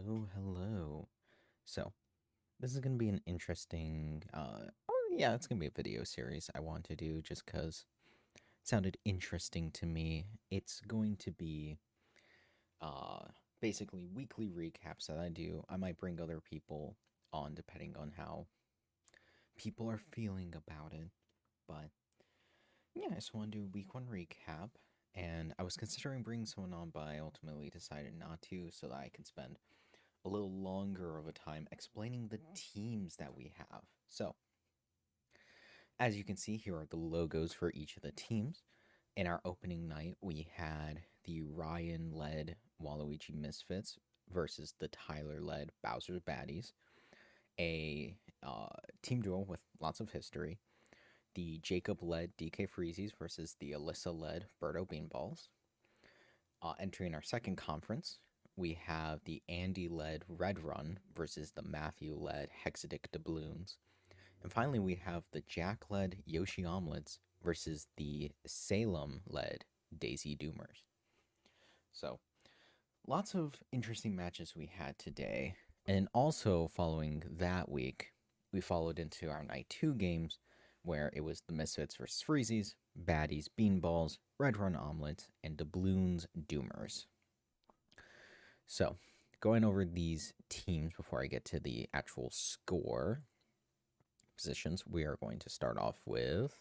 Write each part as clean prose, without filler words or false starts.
Hello. So, this is going to be an interesting, yeah, it's going to be a video series I want to do just because it sounded interesting to me. It's going to be, uh, basically weekly recaps that I do. I might bring other people on depending on how people are feeling about it. But, yeah, I just want to do week one recap. And I was considering bringing someone on, but I ultimately decided not to so that I can spend a little longer of a time explaining the teams that we have. So, as you can see, here are the logos for each of the teams. In our opening night, we had the Ryan led Waluigi Misfits versus the Tyler led Bowser's Baddies, a team duel with lots of history. The Jacob led DK Freezies versus the Alyssa led Birdo Beanballs. Entering our second conference, we have the Andy led Red Run versus the Matthew led Hexadic Doubloons. And finally, we have the Jack led Yoshi Omelets versus the Salem led Daisy Doomers. So, lots of interesting matches we had today. And also, following that week, we followed into our night two games where it was the Misfits versus Freezies, Baddies Beanballs, Red Run Omelets, and Doubloons Doomers. So, going over these teams before I get to the actual score positions, we are going to start off with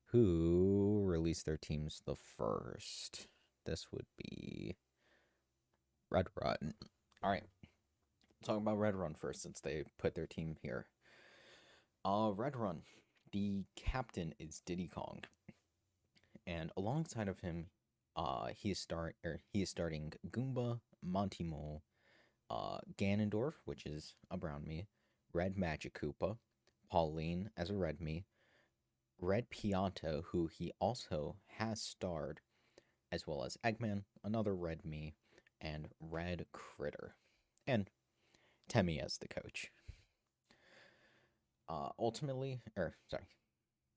who released their teams the first. This would be Red Run. All right, talk about Red Run first since they put their team here. Red Run, the captain is Diddy Kong, and alongside of him, he is starting Goomba, Monty Mole, Ganondorf, which is a brown me, Red Magic Koopa, Pauline as a red me, Red Pianta, who he also has starred, as well as Eggman, another red me, and Red Critter, and Temmie as the coach. Ultimately, or sorry,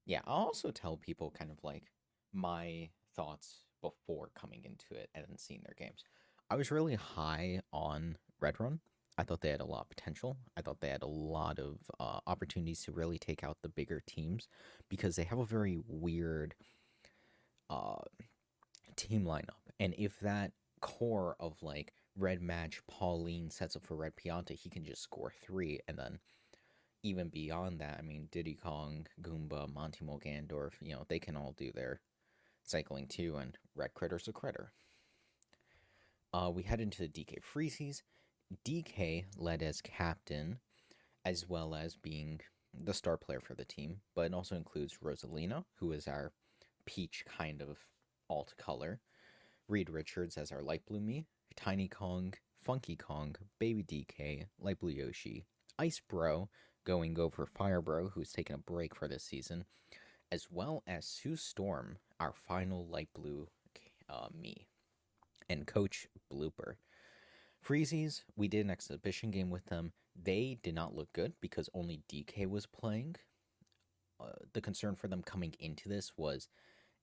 yeah, I'll also tell people kind of like my thoughts before coming into it and seeing their games. I was really high on Red Run. I thought they had a lot of potential. I thought they had a lot of opportunities to really take out the bigger teams because they have a very weird uh, team lineup. And if that core of like Red Match Pauline sets up for Red Pianta, he can just score three. And then even beyond that, I mean, Diddy Kong, Goomba, Monty Mole, Gandorf, they can all do their cycling too. And Red Critter's a critter. We head into the DK Freezies. DK led as captain, as well as being the star player for the team, but it also includes Rosalina, who is our peach kind of alt color, Reed Richards as our light blue me, Tiny Kong, Funky Kong, Baby DK, Light Blue Yoshi, Ice Bro, going over Fire Bro, who's taken a break for this season, as well as Sue Storm, our final light blue me, and Coach Blooper. Freezies, we did an exhibition game with them. They did not look good because only DK was playing. The concern for them coming into this was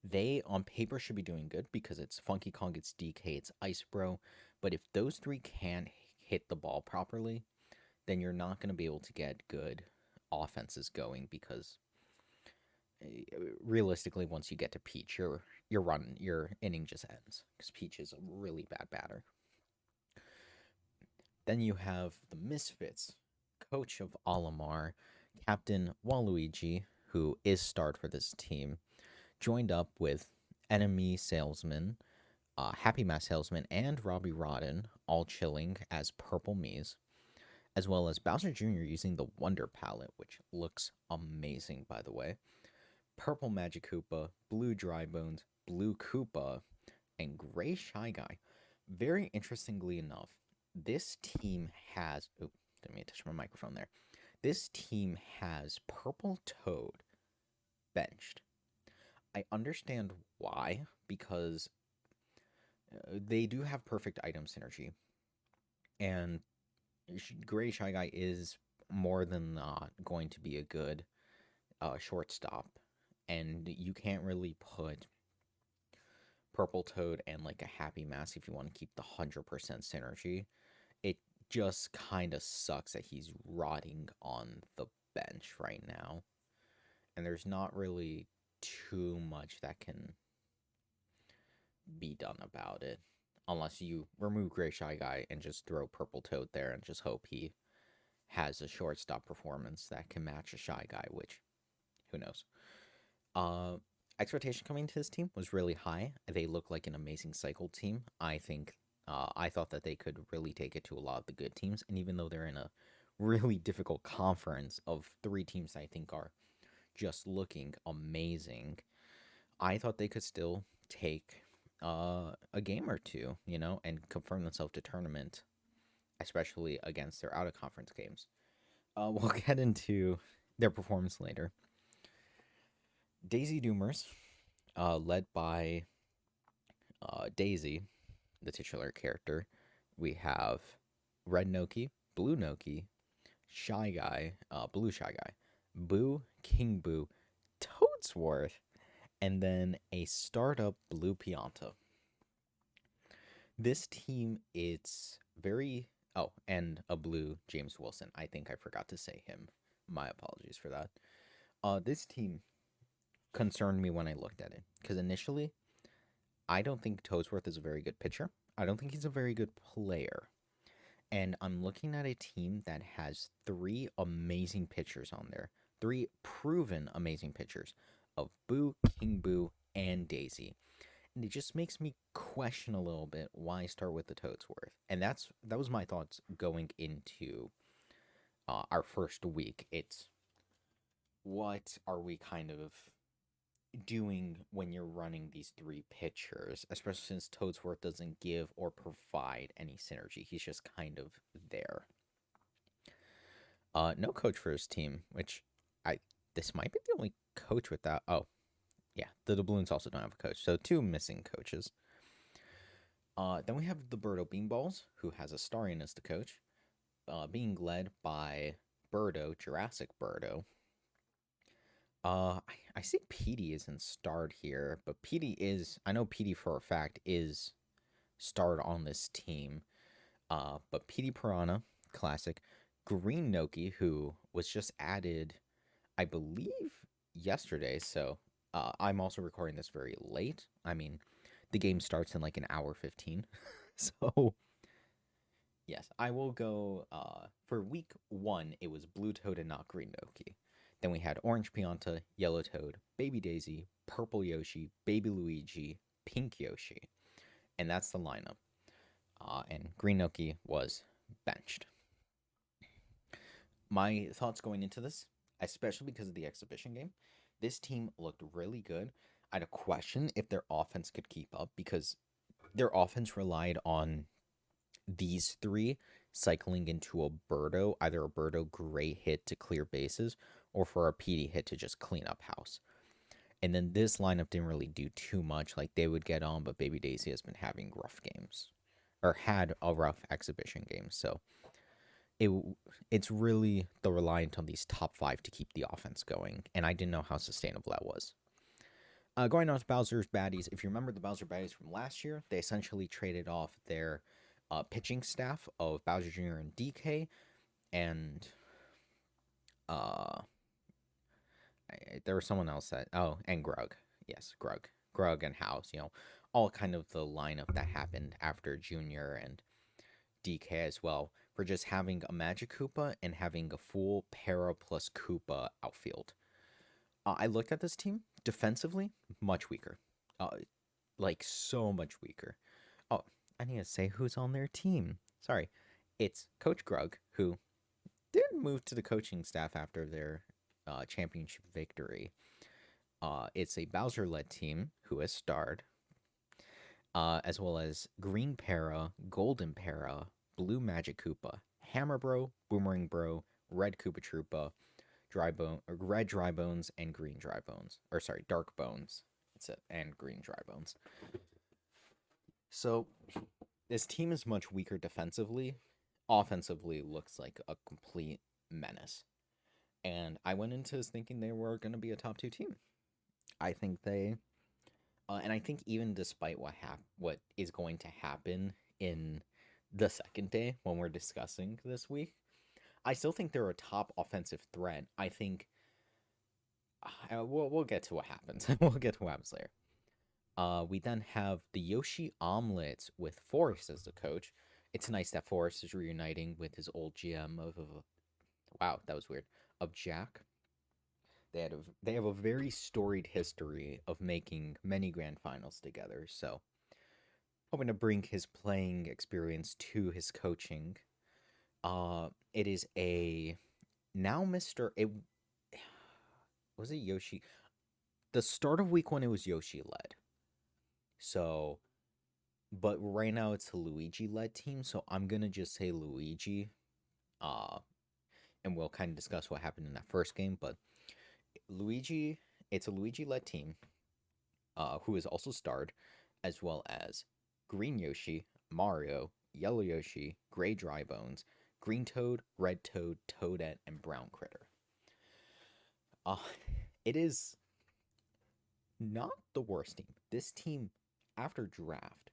they on paper should be doing good because it's Funky Kong, it's DK, it's Ice Bro. But if those three can't hit the ball properly, then you're not going to be able to get good offenses going because realistically, once you get to Peach, your inning just ends because Peach is a really bad batter. Then you have the Misfits, coach of Olimar, Captain Waluigi, who is starred for this team, joined up with Enemy Salesman, Happy Mass Salesman, and Robbie Rodden, all chilling as Purple Mies, as well as Bowser Jr. using the Wonder Palette, which looks amazing, by the way. Purple Magic Koopa, Blue Dry Bones, Blue Koopa, and Gray Shy Guy. Very interestingly enough, this team has. Oh, didn't mean to touch my microphone there. This team has Purple Toad benched. I understand why, because they do have perfect item synergy. And Gray Shy Guy is more than not going to be a good shortstop. And you can't really put Purple Toad and like a Happy Mass if you want to keep the 100% synergy. It just kind of sucks that he's rotting on the bench right now. And there's not really too much that can be done about it. Unless you remove Gray Shy Guy and just throw Purple Toad there and just hope he has a shortstop performance that can match a Shy Guy, which, who knows. Uh, Expectation coming to this team was really high. They look like an amazing cycle team. I thought that they could really take it to a lot of the good teams, and even though they're in a really difficult conference of three teams I think are just looking amazing, I thought they could still take a game or two, and confirm themselves to tournament, especially against their out of conference games. We'll get into their performance later. Daisy Doomers, led by Daisy, the titular character. We have Red Noki, Blue Noki, Shy Guy, Blue Shy Guy, Boo, King Boo, Toadsworth, and then a startup Blue Pianta. This team, it's very. Oh, and a blue James Wilson. I think I forgot to say him. My apologies for that. This team concerned me when I looked at it because initially I don't think Toadsworth is a very good pitcher. I don't think he's a very good player. And I'm looking at a team that has three amazing pitchers on there, three proven amazing pitchers of Boo, King Boo, and Daisy. And it just makes me question a little bit why start with the Toadsworth. And that was my thoughts going into our first week. It's what are we kind of doing when you're running these three pitchers, especially since Toadsworth doesn't give or provide any synergy. He's just kind of there. No coach for his team, which this might be the only coach without. Oh, yeah, the Doubloons also don't have a coach, so two missing coaches. Then we have the Birdo Beanballs, who has a Starion as the coach, being led by Birdo, Jurassic Birdo. I see Petey isn't starred here, but I know Petey for a fact is starred on this team. But Petey Piranha, classic. Green Noki, who was just added, I believe, yesterday. So I'm also recording this very late. I mean, the game starts in like an hour 15. So, yes, I will go. For week 1, it was Blue Toad and not Green Noki. Then we had Orange Pianta, Yellow Toad, Baby Daisy, Purple Yoshi, Baby Luigi, Pink Yoshi. And that's the lineup. And Green Noki was benched. My thoughts going into this, especially because of the exhibition game, this team looked really good. I had a question if their offense could keep up because their offense relied on these three cycling into a Birdo, either a Birdo gray hit to clear bases or for a PD hit to just clean up house. And then this lineup didn't really do too much. Like they would get on, but Baby Daisy has been having rough games or had a rough exhibition game. So it's really the reliant on these top 5 to keep the offense going. And I didn't know how sustainable that was. Going on to Bowser's Baddies, if you remember the Bowser Baddies from last year, they essentially traded off their pitching staff of Bowser Jr. and DK, and there was someone else and Grug. Yes, Grug. Grug and House, all kind of the lineup that happened after Junior and DK as well, for just having a Magic Koopa and having a full Para plus Koopa outfield. I looked at this team defensively, much weaker. Like so much weaker. Oh, I need to say who's on their team. Sorry. It's Coach Grug, who did move to the coaching staff after their championship victory. It's a Bowser-led team who has starred, as well as Green Para, Golden Para, Blue Magic Koopa, Hammer Bro, Boomerang Bro, Red Koopa Troopa, Red Dry Bones, and Green Dry Bones. Or sorry, Dark Bones. And Green Dry Bones. So this team is much weaker defensively. Offensively looks like a complete menace. And I went into this thinking they were going to be a top 2 team. I think they, and I think even despite what is going to happen in the second day when we're discussing this week. I still think they're a top offensive threat. I think we'll get to what happens. We'll get to what happens later. We then have the Yoshi Omelets with Forrest as the coach. It's nice that Forrest is reuniting with his old GM of wow, that was weird, of Jack. They have a very storied history of making many grand finals together. So hoping to bring his playing experience to his coaching. It is a now Mister. It was it Yoshi. The start of week one, it was Yoshi led. So, but right now it's a Luigi led team. So I'm gonna just say Luigi. Uh, and we'll kind of discuss what happened in that first game. But Luigi, it's a Luigi led team. Who is also starred, as well as Green Yoshi, Mario, Yellow Yoshi, Gray Dry Bones, Green Toad, Red Toad, Toadette, and Brown Critter. Uh, it is not the worst team. This team, after draft,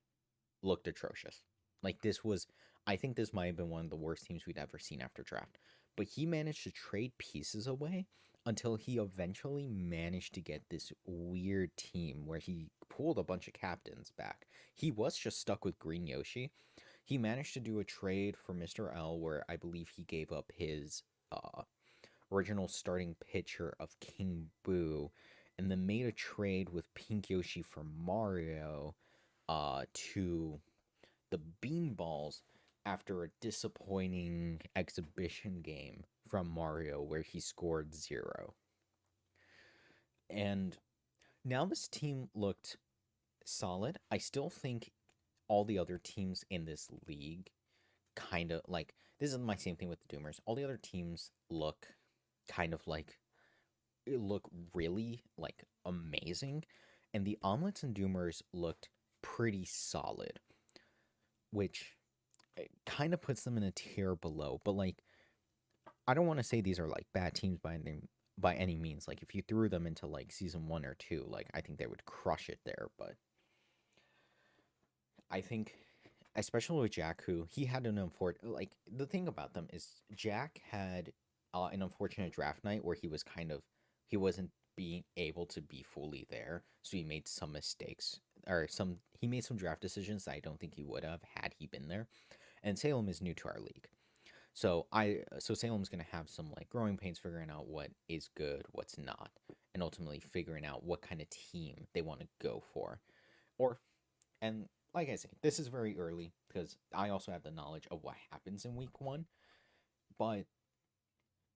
looked atrocious. Like, this was, I think this might have been one of the worst teams we'd ever seen after draft. But he managed to trade pieces away until he eventually managed to get this weird team where he pulled a bunch of captains back. He was just stuck with Green Yoshi. He managed to do a trade for Mr. L where I believe he gave up his original starting pitcher of King Boo and then made a trade with Pink Yoshi for Mario to the Beanballs after a disappointing exhibition game from Mario where he scored 0. And now this team looked solid. I still think all the other teams in this league kind of like this is my same thing with the Doomers. All the other teams look kind of like look really like amazing, and the Omelets and Doomers looked pretty solid, which kind of puts them in a tier below. But like, I don't want to say these are like bad teams by any means. Like, if you threw them into like season 1 or 2, like I think they would crush it there. But I think, especially with Jack, who he had an unfortunate like the thing about them is Jack had an unfortunate draft night where he wasn't being able to be fully there, so he made some mistakes or some he made some draft decisions that I don't think he would have had he been there. And Salem is new to our league. So Salem's gonna have some like growing pains figuring out what is good, what's not, and ultimately figuring out what kind of team they want to go for. Or and like I say, this is very early because I also have the knowledge of what happens in week one, but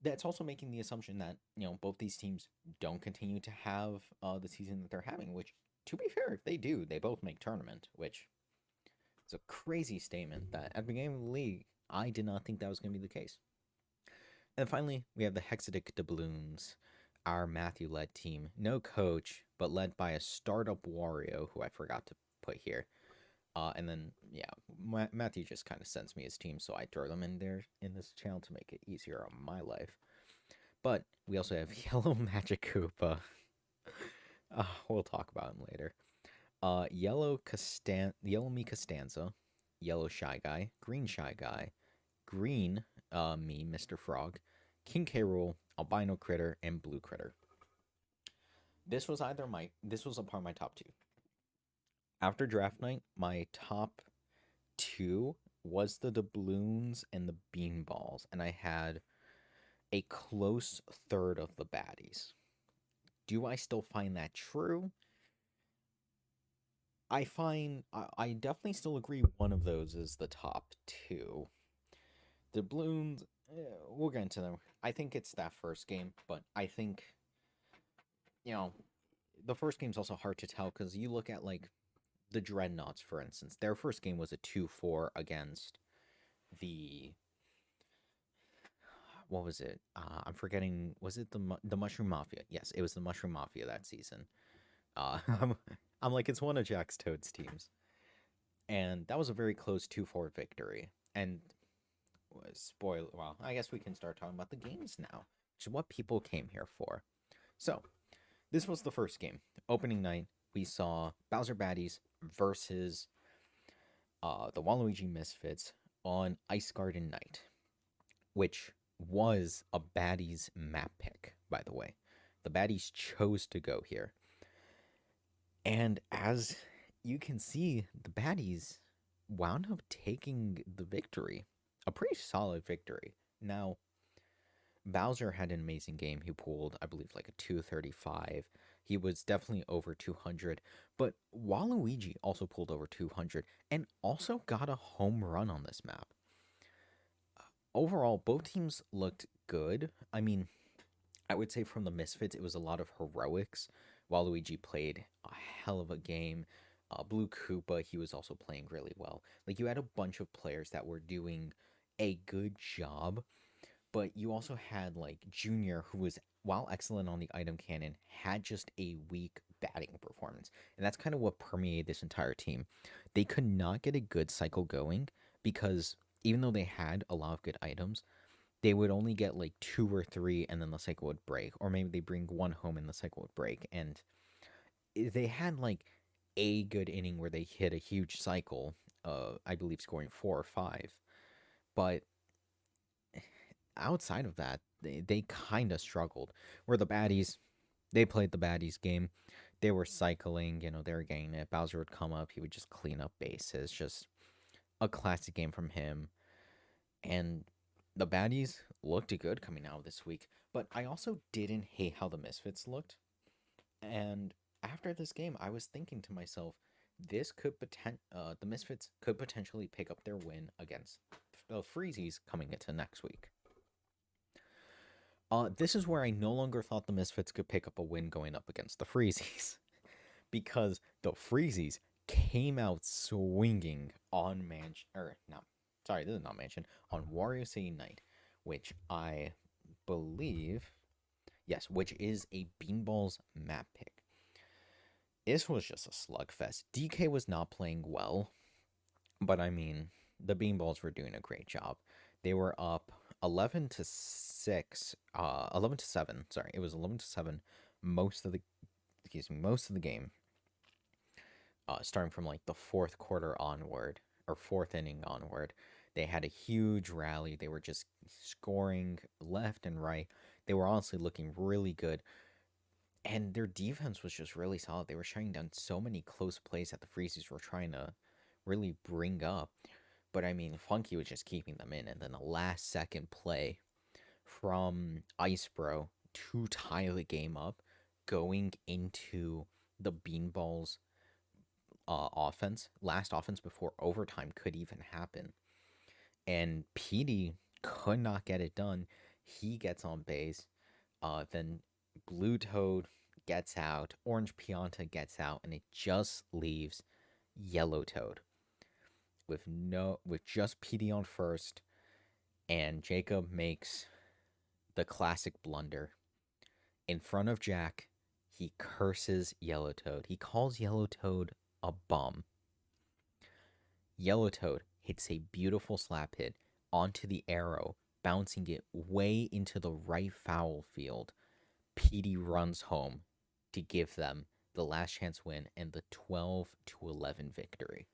that's also making the assumption that both these teams don't continue to have the season that they're having. Which, to be fair, if they do, they both make tournament, which is a crazy statement. That at the beginning of the league, I did not think that was going to be the case. And finally, we have the Hexadic Doubloons, our Matthew-led team. No coach, but led by a startup Wario, who I forgot to put here. And then, yeah, Matthew just kind of sends me his team, so I throw them in there in this channel to make it easier on my life. But we also have Yellow Magic Koopa. We'll talk about him later. Yellow Me Costanza, Yellow Shy Guy, Green Shy Guy, Green me, Mr. Frog, King K. Rool, Albino Critter, and Blue Critter. This was a part of my top two. After draft night, my top two was the doubloons and the beanballs, and I had a close third of the baddies. Do I still find that true? I definitely still agree one of those is the top two. The balloons, we'll get into them. I think it's that first game, but I think you know the first game's also hard to tell because you look at like the Dreadnoughts, for instance. Their first game was a 2-4 against the what was it? I'm forgetting. Was it the Mushroom Mafia? Yes, it was the Mushroom Mafia that season. I'm, I'm like it's one of Jack's Toad's teams, and that was a very close 2-4 victory. And spoiler, well, I guess we can start talking about the games now, which is what people came here for. So this was the first game. Opening night, we saw Bowser Baddies versus the Waluigi Misfits. on Ice Garden Night, which was a baddies map pick, by the way. The baddies chose to go here. And as you can see, the baddies wound up taking the victory. A pretty solid victory. Now, Bowser had an amazing game. He pulled, I believe, like a 235. He was definitely over 200. But Waluigi also pulled over 200 and also got a home run on this map. Overall, both teams looked good. I mean, I would say from the Misfits, it was a lot of heroics. Waluigi played a hell of a game. Blue Koopa, he was also playing really well. Like, you had a bunch of players that were doing a good job, but you also had, like, Junior, who was, while excellent on the item cannon, had just a weak batting performance. And that's kind of what permeated this entire team. They could not get a good cycle going because even though they had a lot of good items, they would only get like two or three and then the cycle would break. Or maybe they bring one home and the cycle would break. And they had like a good inning where they hit a huge cycle, I believe scoring four or five. But outside of that, they kind of struggled. Where the baddies, they played the baddies game. They were cycling, they were getting it. Bowser would come up, he would just clean up bases. Just a classic game from him. And the baddies looked good coming out this week, but I also didn't hate how the Misfits looked. And after this game, I was thinking to myself, the Misfits could potentially pick up their win against the Freezies coming into next week. This is where I no longer thought the Misfits could pick up a win going up against the Freezies, because the Freezies came out swinging on Mansion, or not, sorry, this is not Mansion, on Wario City Night, which I believe, yes, which is a Beanballs map pick. This was just a slugfest. DK was not playing well, but I mean, the Beanballs were doing a great job. They were up 11 to 6, 11 to 7, sorry, it was 11 to 7 most of the game, starting from like the fourth quarter onward, or fourth inning onward. They had a huge rally. They were just scoring left and right. They were honestly looking really good. And their defense was just really solid. They were shutting down so many close plays that the Freezies were trying to really bring up. But I mean, Funky was just keeping them in. And then the last second play from Ice Bro to tie the game up, going into the Beanballs last offense before overtime could even happen. And PD could not get it done. He gets on base. Then Blue Toad gets out. Orange Pianta gets out, and it just leaves Yellow Toad with just PD on first. And Jacob makes the classic blunder in front of Jack. He curses Yellow Toad. He calls Yellow Toad a bum. Yellow Toad hits a beautiful slap hit onto the arrow, bouncing it way into the right foul field. PD runs home to give them the last chance win and the 12-11 victory.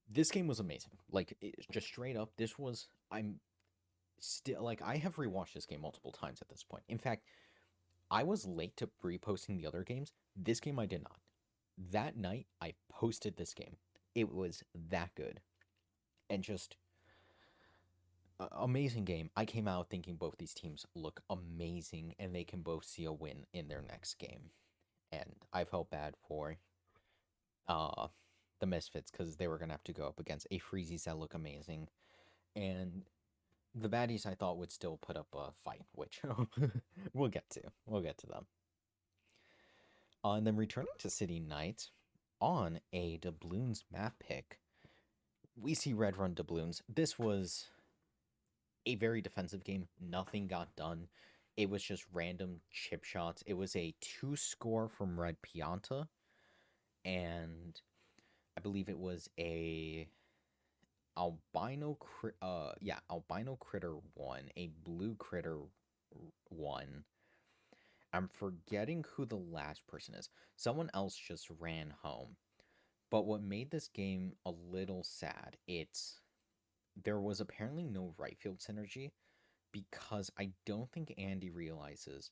This game was amazing. Like, just straight up, I'm still, like, I have rewatched this game multiple times at this point. In fact, I was late to reposting the other games. This game I did not. That night, I posted this game. It was that good. And just amazing game. I came out thinking both these teams look amazing and they can both see a win in their next game. And I felt bad for uh the Misfits because they were gonna have to go up against a Freezies that look amazing. And the baddies I thought would still put up a fight, which we'll get to. We'll get to them. And then returning to City Night on a doubloons map pick, we see Red run doubloons. This was a very defensive game. Nothing got done. It was just random chip shots. It was a 2-score from Red Pianta, and I believe it was a albino critter 1, a blue critter 1. I'm forgetting who the last person is. Someone else just ran home. But what made this game a little sad, it's there was apparently no right field synergy because I don't think Andy realizes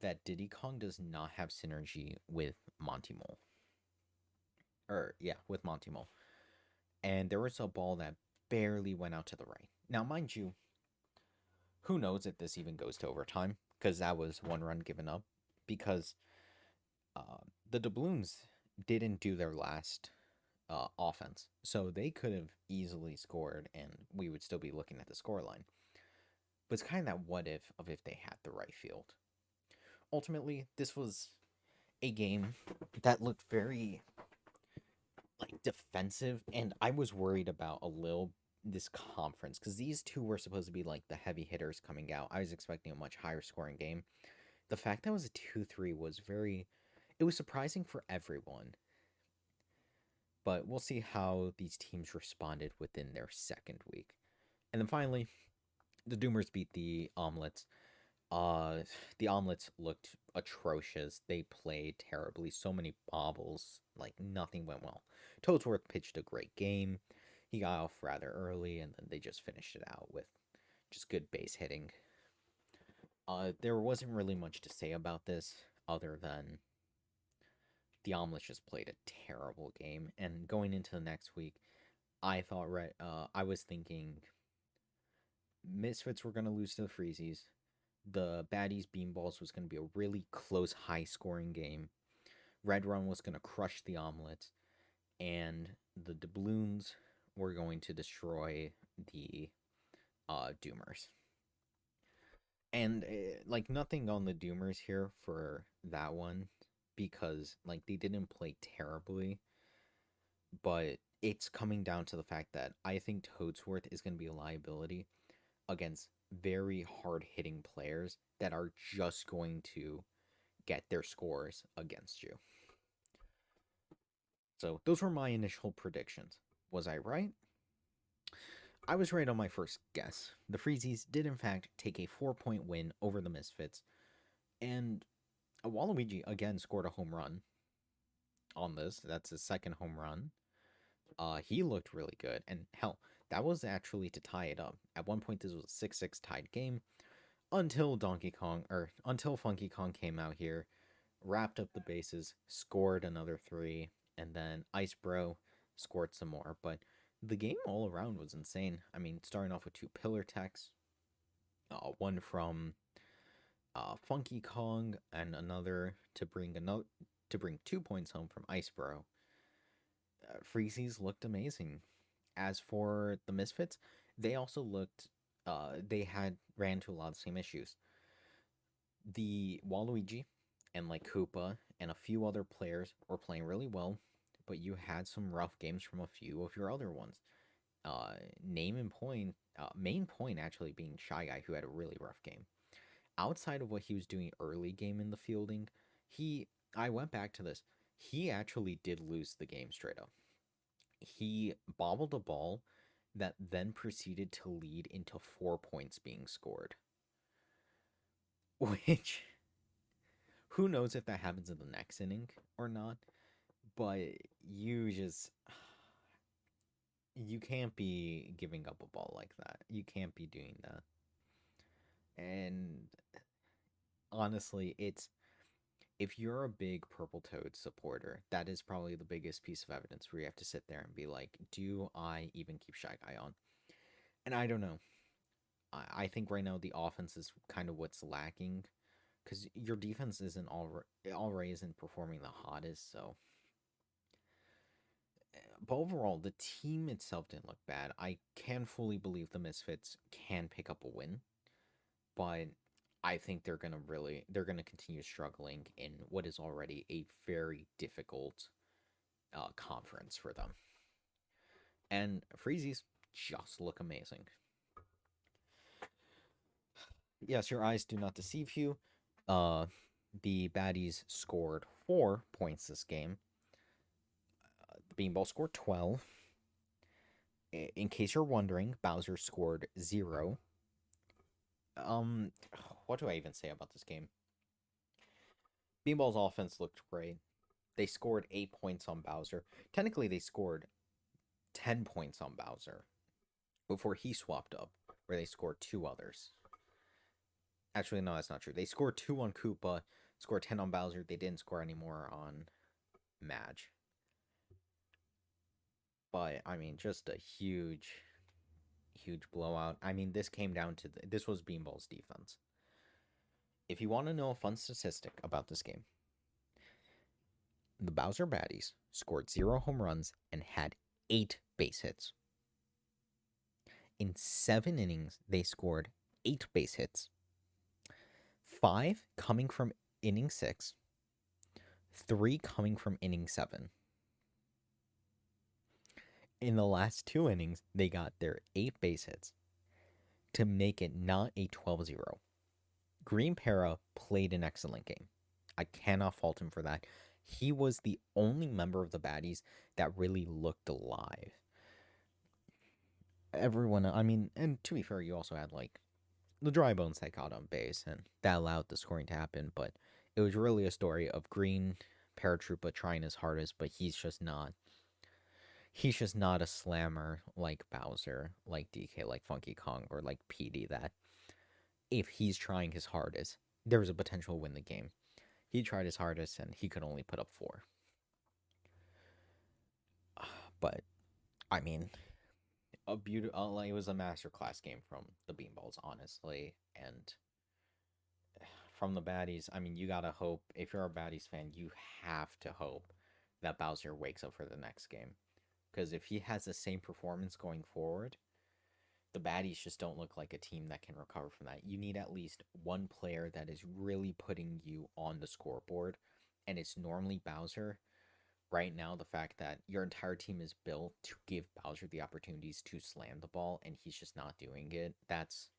that Diddy Kong does not have synergy with Monty Mole. Or, yeah, with Monty Mole. And there was a ball that barely went out to the right. Now, mind you, who knows if this even goes to overtime? Because that was one run given up. Because uh, the doubloons didn't do their last offense. So they could have easily scored and we would still be looking at the scoreline. But it's kind of that what if of if they had the right field. Ultimately, this was a game that looked very like defensive, and I was worried about a little this conference because these two were supposed to be like the heavy hitters coming out. I was expecting a much higher scoring game. The fact that it was a 2-3 was very it was surprising for everyone. But we'll see how these teams responded within their second week. And then finally, the Doomers beat the Omelets. Uh, the Omelets looked atrocious. They played terribly. So many bobbles. Like, nothing went well. Toadsworth pitched a great game. He got off rather early, and then they just finished it out with just good base hitting. There wasn't really much to say about this other than the Omelets just played a terrible game. And going into the next week, I was thinking Misfits were going to lose to the Freezies. The Baddies Beanballs was going to be a really close, high scoring game. Red Run was going to crush the Omelets, and the Doubloons were going to destroy the Doomers. And like nothing on the Doomers here for that one because like they didn't play terribly, but it's coming down to the fact that I think Toadsworth is going to be a liability against very hard hitting players that are just going to get their scores against you. So those were my initial predictions. Was I right? I was right on my first guess. The Freezies did in fact take a 4-point win over the Misfits, and Waluigi again scored a home run on this. That's his second home run. He looked really good, and hell, that was actually to tie it up. At one point, this was a 6-6 tied game until until Funky Kong came out here, wrapped up the bases, scored another three, and then Ice Bro scored some more. But the game all around was insane. I mean, starting off with two pillar techs, one from Funky Kong and another to bring 2 points home from Ice Bro. Freezies looked amazing. As for the Misfits, they also looked. They had ran into a lot of the same issues. The Waluigi and like Koopa and a few other players were playing really well, but you had some rough games from a few of your other ones. Main point actually being Shy Guy, who had a really rough game. Outside of what he was doing early game in the fielding, I went back to this. He actually did lose the game straight up. He bobbled a ball that then proceeded to lead into 4 points being scored. Which, who knows if that happens in the next inning or not, but you just. You can't be giving up a ball like that. You can't be doing that. And honestly, if you're a big Purple Toad supporter, that is probably the biggest piece of evidence where you have to sit there and be like, do I even keep Shy Guy on? And I don't know. I think right now the offense is kind of what's lacking because your defense already isn't performing the hottest. So, but overall, the team itself didn't look bad. I can fully believe the Misfits can pick up a win, but I think they're gonna continue struggling in what is already a very difficult conference for them. And Freezies just look amazing. Yes, your eyes do not deceive you. Uh, the baddies scored 4 points this game. The Beanball scored 12. In case you're wondering, Bowser scored 0. Um, what do I even say about this game? Beanball's offense looked great. They scored 8 points on Bowser. Technically, they scored 10 points on Bowser. before he swapped up, where they scored 2 others. Actually, no, that's not true. They scored 2 on Koopa, scored 10 on Bowser. They didn't score any more on Madge. But, I mean, just a huge, huge blowout. I mean, this came down to... This was Beanball's defense. If you want to know a fun statistic about this game, the Bowser Baddies scored 0 home runs and had 8 base hits. In 7 innings, they scored 8 base hits. 5 coming from inning 6, 3 coming from inning 7. In the last 2 innings, they got their 8 base hits to make it not a 12-0. Green Para played an excellent game. I cannot fault him for that. He was the only member of the Baddies that really looked alive. Everyone, I mean, and to be fair, you also had, like, the dry bones that got on base, and that allowed the scoring to happen, but it was really a story of Green Paratroopa trying his hardest, but he's just not a slammer like Bowser, like DK, like Funky Kong, or like PD, that if he's trying his hardest, there's a potential to win the game. He tried his hardest, and he could only put up 4. But, I mean, it was a masterclass game from the Beanballs, honestly, and from the Baddies, I mean, you gotta hope, if you're a Baddies fan, you have to hope that Bowser wakes up for the next game. Because if he has the same performance going forward, the Baddies just don't look like a team that can recover from that. You need at least one player that is really putting you on the scoreboard, and it's normally Bowser. Right now, the fact that your entire team is built to give Bowser the opportunities to slam the ball, and he's just not doing it, that's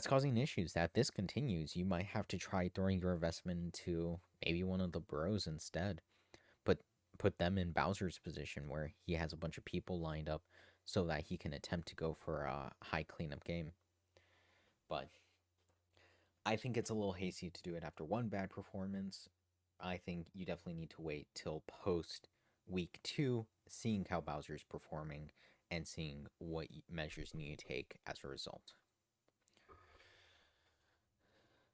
causing issues. That this continues, you might have to try throwing your investment into maybe one of the bros instead. Put them in Bowser's position where he has a bunch of people lined up so that he can attempt to go for a high cleanup game. But I think it's a little hasty to do it after one bad performance. I think you definitely need to wait till post week 2, seeing how Bowser's performing and seeing what measures you need to take as a result.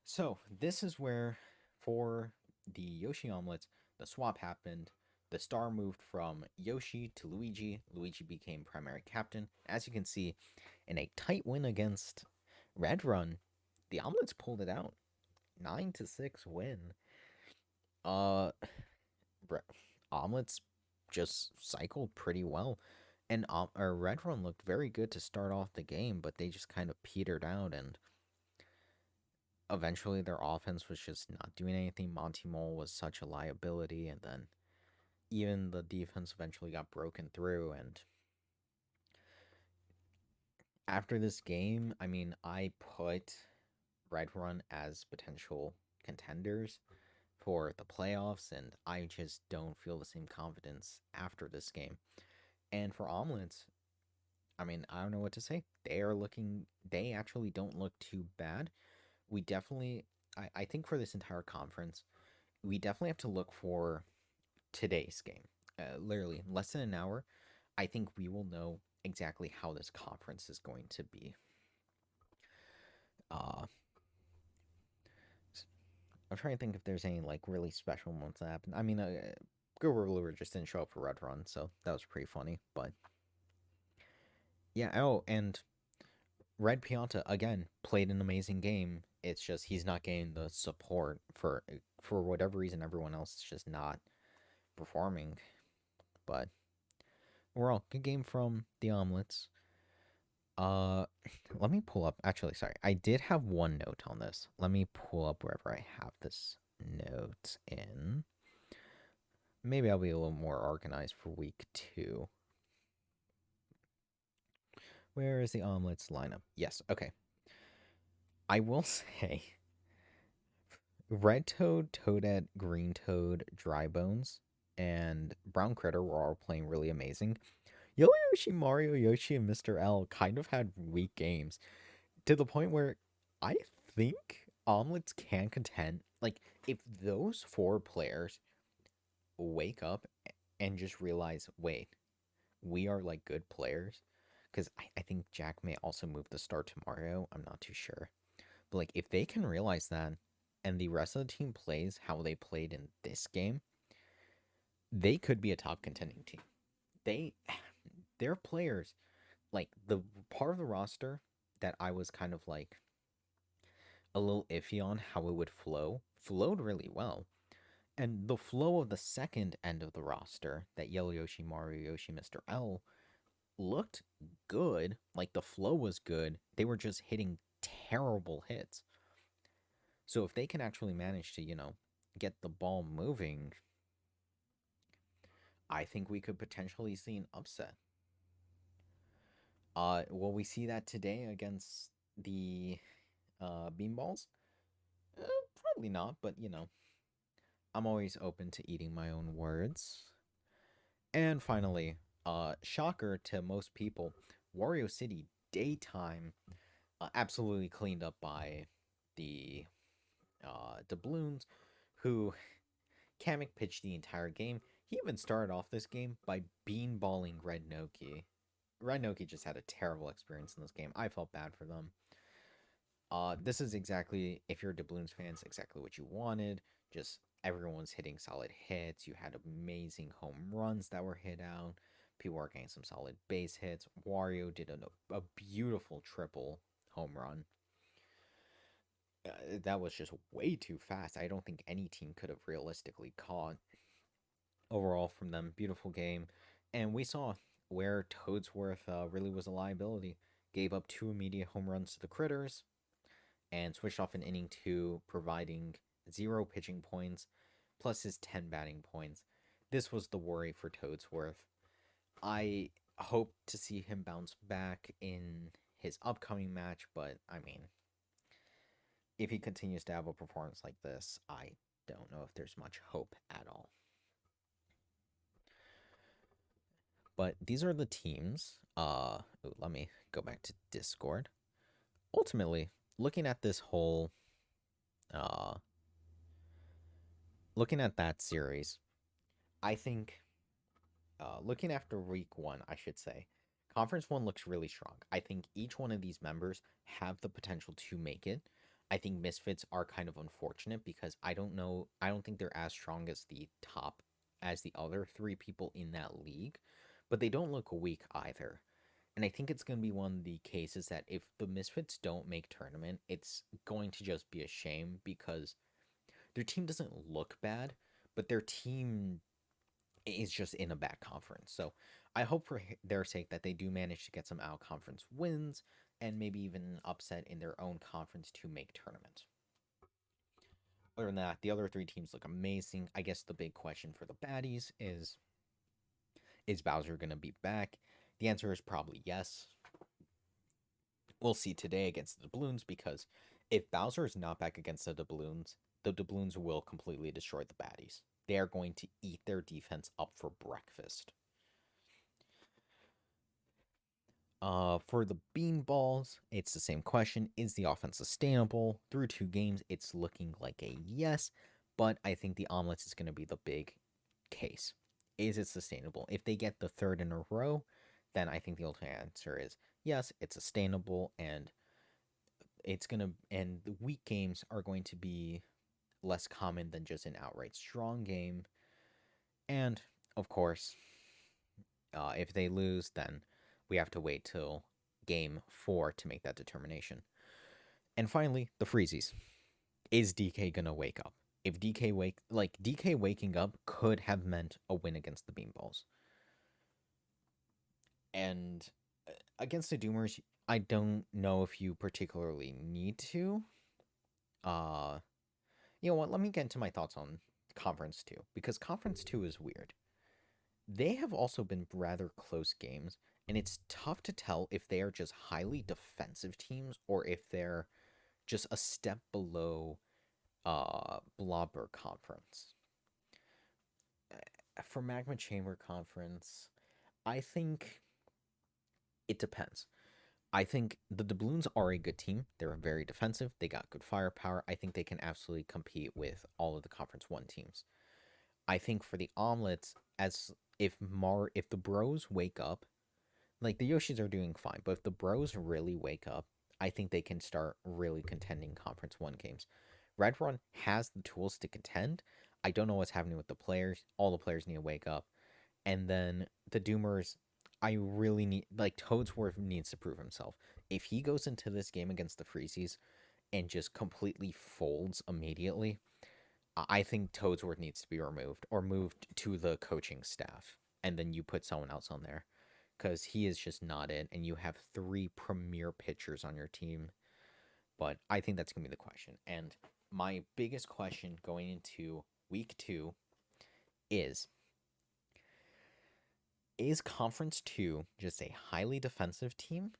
So this is where, for the Yoshi omelets, the swap happened. The star moved from Yoshi to Luigi. Luigi became primary captain. As you can see, in a tight win against Red Run, the omelets pulled it out. 9-6 win. Omelets just cycled pretty well. And Red Run looked very good to start off the game, but they just kind of petered out, and eventually their offense was just not doing anything. Monty Mole was such a liability, and then even the defense eventually got broken through. And after this game, I mean, I put Red Run as potential contenders for the playoffs, and I just don't feel the same confidence after this game. And for Omelets, I mean, I don't know what to say. They actually don't look too bad. We definitely, I think for this entire conference, we definitely have to look for today's game. Literally, in less than an hour, I think we will know exactly how this conference is going to be. I'm trying to think if there's any, like, really special moments that happened. I mean, Guru Lure just didn't show up for Red Run, so that was pretty funny. But yeah, oh, and Red Pianta again played an amazing game. It's just he's not getting the support for whatever reason. Everyone else is just not performing. But overall, good game from the Omelets. Let me pull up. Actually, sorry, I did have one note on this. Let me pull up wherever I have this note in. Maybe I'll be a little more organized for week 2. Where is the Omelets lineup? Yes, okay. I will say, Red Toad, Toadette, Green Toad, Dry Bones, and Brown Critter were all playing really amazing. Yoshi, Mario, Yoshi, and Mr. L kind of had weak games, to the point where I think Omelets can contend. Like, if those 4 players wake up and just realize, wait, we are, like, good players. because I think Jack may also move the star tomorrow. I'm not too sure. But like if they can realize that and the rest of the team plays how they played in this game, they could be a top contending team. They their players, like the part of the roster that I was kind of like a little iffy on how it would flow, flowed really well. And the flow of the second end of the roster, that Yellow Yoshi, Mario Yoshi, Mr. L, looked good. Like the flow was good. They were just hitting terrible hits. So if they can actually manage to, get the ball moving, I think we could potentially see an upset. Will we see that today against the Beanballs? Probably not, but I'm always open to eating my own words. And finally, shocker to most people, Wario City daytime absolutely cleaned up by the doubloons, who Kamek pitched the entire game. He even started off this game by beanballing Red Noki. Red Noki just had a terrible experience in this game. I felt bad for them. This is exactly, if you're a doubloons fans, exactly what you wanted. Just everyone's hitting solid hits. You had amazing home runs that were hit out. People were getting some solid base hits. Wario did a beautiful triple home run. That was just way too fast. I don't think any team could have realistically caught overall from them. Beautiful game. And we saw where Toadsworth really was a liability. Gave up 2 immediate home runs to the Critters and switched off an inning 2, providing 0 pitching points plus his 10 batting points. This was the worry for Toadsworth. I hope to see him bounce back in his upcoming match, but I mean, if he continues to have a performance like this, I don't know if there's much hope at all. But these are the teams. Let me go back to Discord. Ultimately, looking at this whole uh looking at that series, I think looking after week 1, I should say, Conference 1 looks really strong. I think each one of these members have the potential to make it. I think Misfits are kind of unfortunate because I don't think they're as strong as the other 3 people in that league, but they don't look weak either. And I think it's going to be one of the cases that if the Misfits don't make tournament, it's going to just be a shame because their team doesn't look bad, but their team is just in a bad conference. So I hope for their sake that they do manage to get some out conference wins and maybe even an upset in their own conference to make tournament. Other than that, the other 3 teams look amazing. I guess the big question for the baddies is Bowser going to be back? The answer is probably yes. We'll see today against the Doubloons because if Bowser is not back against the Doubloons will completely destroy the baddies. They are going to eat their defense up for breakfast. For the Beanballs, it's the same question. Is the offense sustainable? Through 2 games, it's looking like a yes, but I think the Omelets is going to be the big case. Is it sustainable? If they get the 3rd in a row, then I think the ultimate answer is yes, it's sustainable, and the weak games are going to be less common than just an outright strong game. And of course, if they lose, then we have to wait till game 4 to make that determination. And finally, the Freezies. Is DK gonna wake up? If DK waking up could have meant a win against the Beanballs. And against the Doomers, I don't know if you particularly need to. You know what? Let me get into my thoughts on Conference 2 because Conference 2 is weird. They have also been rather close games, and it's tough to tell if they are just highly defensive teams or if they're just a step below Blobber Conference. For Magma Chamber Conference, I think it depends. I think the Doubloons are a good team. They're very defensive. They got good firepower. I think they can absolutely compete with all of the Conference 1 teams. I think for the Omelets, as if the Bros wake up, Like the Yoshis are doing fine, but if the Bros really wake up, I think they can start really contending Conference 1 games. Red Run has the tools to contend. I don't know what's happening with the players. All the players need to wake up. And then the Doomers, I really need, like, Toadsworth needs to prove himself. If he goes into this game against the Freezies and just completely folds immediately, I think Toadsworth needs to be removed or moved to the coaching staff. And then you put someone else on there because he is just not it. And you have three premier pitchers on your team. But I think that's going to be the question. And my biggest question going into week 2 is is Conference 2 just a highly defensive team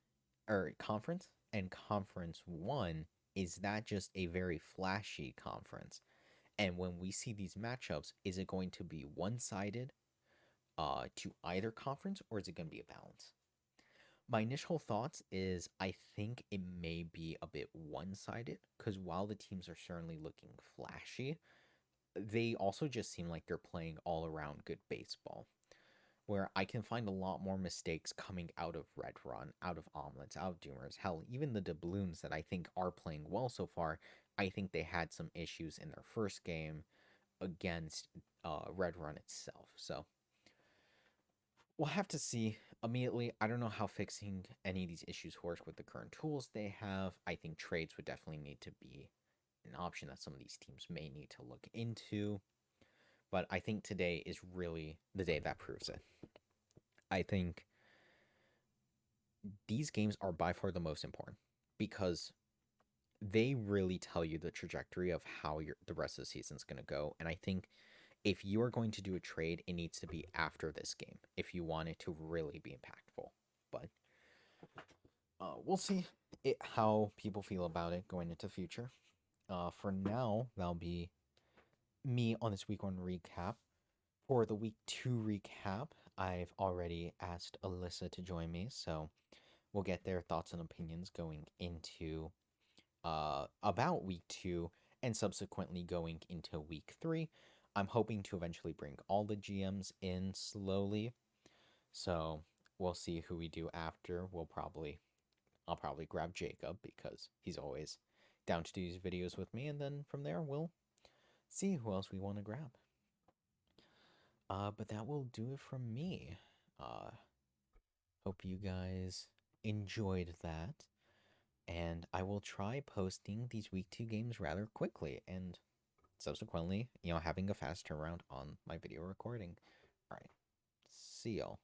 or conference? And Conference 1, is that just a very flashy conference? And when we see these matchups, is it going to be one sided to either conference or is it going to be a balance? My initial thoughts is I think it may be a bit one sided because while the teams are certainly looking flashy, they also just seem like they're playing all around good baseball. Where I can find a lot more mistakes coming out of Red Run, out of Omelets, out of Doomers. Hell, even the Doubloons that I think are playing well so far, I think they had some issues in their first game against Red Run itself. So we'll have to see. Immediately, I don't know how fixing any of these issues works with the current tools they have. I think trades would definitely need to be an option that some of these teams may need to look into. But I think today is really the day that proves it. I think these games are by far the most important because they really tell you the trajectory of how the rest of the season is going to go. And I think if you are going to do a trade, it needs to be after this game if you want it to really be impactful. But we'll see how people feel about it going into the future. For now, that'll be me on this week 1 recap. For the week 2 recap, I've already asked Alyssa to join me, so we'll get their thoughts and opinions going into about week 2 and subsequently going into week 3. I'm hoping to eventually bring all the GMs in slowly. So we'll see who we do after. I'll probably grab Jacob because he's always down to do these videos with me, and then from there we'll see who else we want to grab. But that will do it from me. Hope you guys enjoyed that. And I will try posting these week 2 games rather quickly and subsequently, having a fast turnaround on my video recording. All right. See y'all.